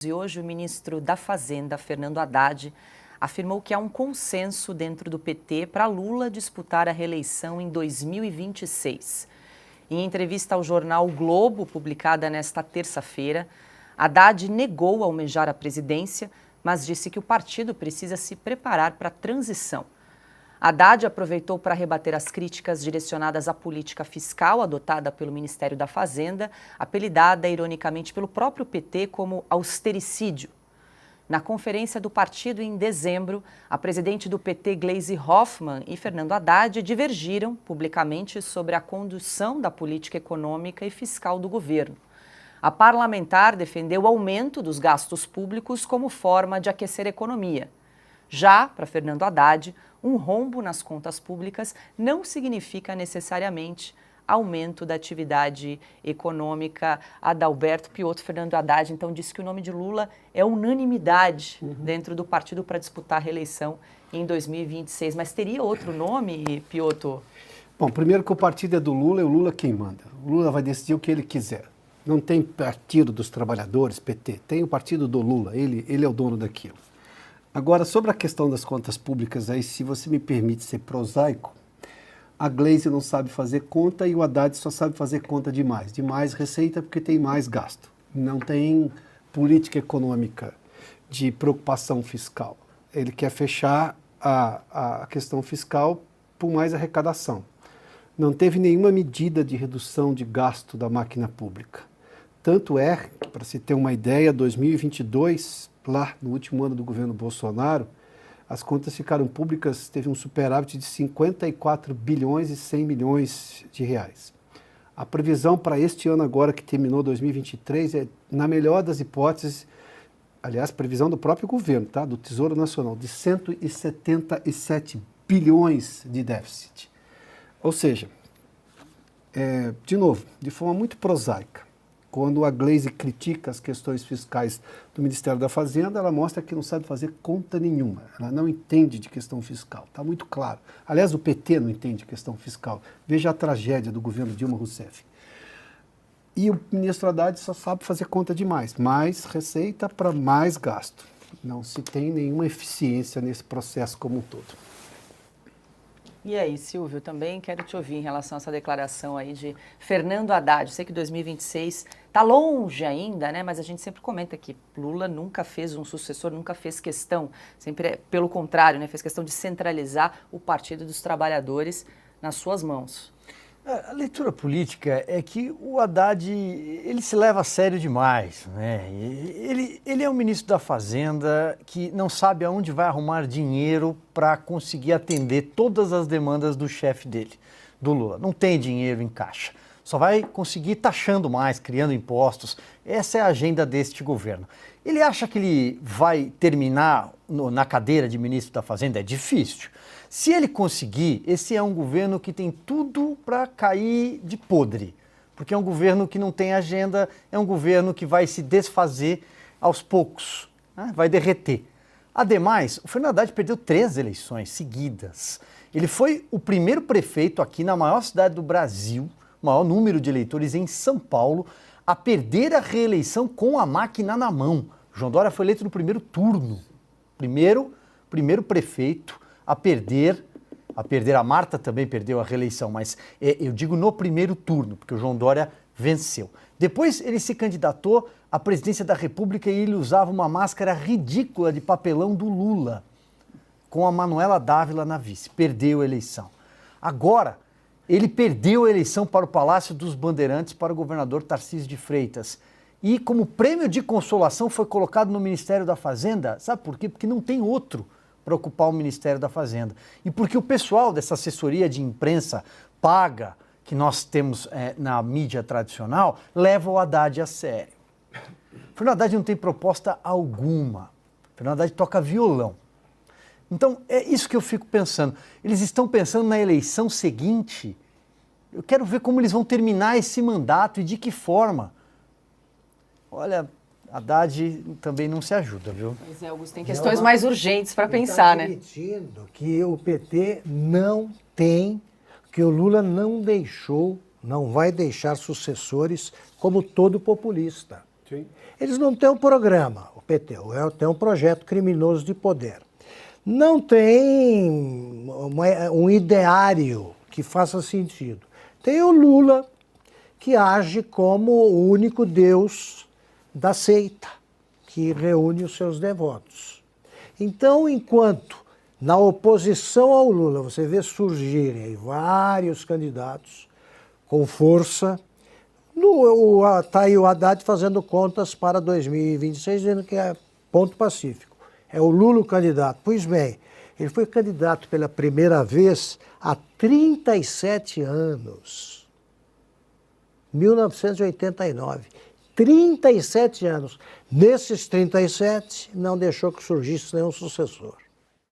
E hoje o ministro da Fazenda, Fernando Haddad, afirmou que há um consenso dentro do PT para Lula disputar a reeleição em 2026. Em entrevista ao jornal o Globo, publicada nesta terça-feira, Haddad negou almejar a presidência, mas disse que o partido precisa se preparar para a transição. Haddad aproveitou para rebater as críticas direcionadas à política fiscal adotada pelo Ministério da Fazenda, apelidada ironicamente pelo próprio PT como austericídio. Na conferência do partido em dezembro, a presidente do PT, Gleisi Hoffmann, e Fernando Haddad divergiram publicamente sobre a condução da política econômica e fiscal do governo. A parlamentar defendeu o aumento dos gastos públicos como forma de aquecer a economia. Já, para Fernando Haddad, um rombo nas contas públicas não significa necessariamente aumento da atividade econômica. Adalberto Piotto, Fernando Haddad, então, disse que o nome de Lula é unanimidade dentro do partido para disputar a reeleição em 2026. Mas teria outro nome, Piotto? Bom, primeiro que o partido é do Lula, é o Lula quem manda. O Lula vai decidir o que ele quiser. Não tem partido dos trabalhadores, PT, tem o partido do Lula, ele é o dono daquilo. Agora, sobre a questão das contas públicas, aí, se você me permite ser prosaico, a Gleisi não sabe fazer conta e o Haddad só sabe fazer conta de mais. De mais receita porque tem mais gasto. Não tem política econômica de preocupação fiscal. Ele quer fechar a questão fiscal por mais arrecadação. Não teve nenhuma medida de redução de gasto da máquina pública. Tanto é que, para se ter uma ideia, 2022... lá no último ano do governo Bolsonaro, as contas ficaram públicas, teve um superávit de 54 bilhões e 100 milhões de reais. A previsão para este ano agora, que terminou 2023, é, na melhor das hipóteses, aliás, previsão do próprio governo, tá? Do Tesouro Nacional, de 177 bilhões de déficit. Ou seja, de novo, de forma muito prosaica, quando a Gleisi critica as questões fiscais do Ministério da Fazenda, ela mostra que não sabe fazer conta nenhuma. Ela não entende de questão fiscal. Está muito claro. Aliás, o PT não entende de questão fiscal. Veja a tragédia do governo Dilma Rousseff. E o ministro Haddad só sabe fazer conta de mais. Mais receita para mais gasto. Não se tem nenhuma eficiência nesse processo como um todo. E aí, Silvio, também quero te ouvir em relação a essa declaração aí de Fernando Haddad. Sei que 2026 está longe ainda, né? Mas a gente sempre comenta que Lula nunca fez um sucessor, nunca fez questão, sempre pelo contrário, né? Fez questão de centralizar o Partido dos Trabalhadores nas suas mãos. A leitura política é que o Haddad, ele se leva a sério demais, né? Ele é um ministro da Fazenda que não sabe aonde vai arrumar dinheiro para conseguir atender todas as demandas do chefe dele, do Lula. Não tem dinheiro em caixa. Só vai conseguir taxando mais, criando impostos. Essa é a agenda deste governo. Ele acha que ele vai terminar na cadeira de ministro da Fazenda? É difícil. Se ele conseguir, esse é um governo que tem tudo para cair de podre, porque é um governo que não tem agenda, é um governo que vai se desfazer aos poucos, né? Vai derreter. Ademais, o Fernando Haddad perdeu 3 eleições seguidas. Ele foi o primeiro prefeito aqui na maior cidade do Brasil, maior número de eleitores em São Paulo, a perder a reeleição com a máquina na mão. João Dória foi eleito no primeiro turno. Primeiro prefeito a perder, a Marta também perdeu a reeleição, mas eu digo no primeiro turno, porque o João Dória venceu. Depois ele se candidatou à presidência da República e ele usava uma máscara ridícula de papelão do Lula, com a Manuela Dávila na vice. Perdeu a eleição. Agora, ele perdeu a eleição para o Palácio dos Bandeirantes para o governador Tarcísio de Freitas. E como prêmio de consolação foi colocado no Ministério da Fazenda, sabe por quê? Porque não tem outro para ocupar o Ministério da Fazenda. E porque o pessoal dessa assessoria de imprensa paga, que nós temos na mídia tradicional, leva o Haddad a sério. O Fernando Haddad não tem proposta alguma. O Fernando Haddad toca violão. Então, é isso que eu fico pensando. Eles estão pensando na eleição seguinte. Eu quero ver como eles vão terminar esse mandato e de que forma. Olha, Haddad também não se ajuda, viu? Pois é, Augusto, tem questões mais urgentes para pensar, né? Admitindo que o PT não tem, que o Lula não deixou, não vai deixar sucessores como todo populista. Sim. Eles não têm um programa, o PT, tem um projeto criminoso de poder. Não tem um ideário que faça sentido. Tem o Lula, que age como o único Deus da seita, que reúne os seus devotos. Então, enquanto na oposição ao Lula você vê surgirem vários candidatos com força, está aí o Haddad fazendo contas para 2026, dizendo que é ponto pacífico. É o Lula o candidato. Pois bem, ele foi candidato pela primeira vez há 37 anos. 1989. 37 anos. Nesses 37, não deixou que surgisse nenhum sucessor.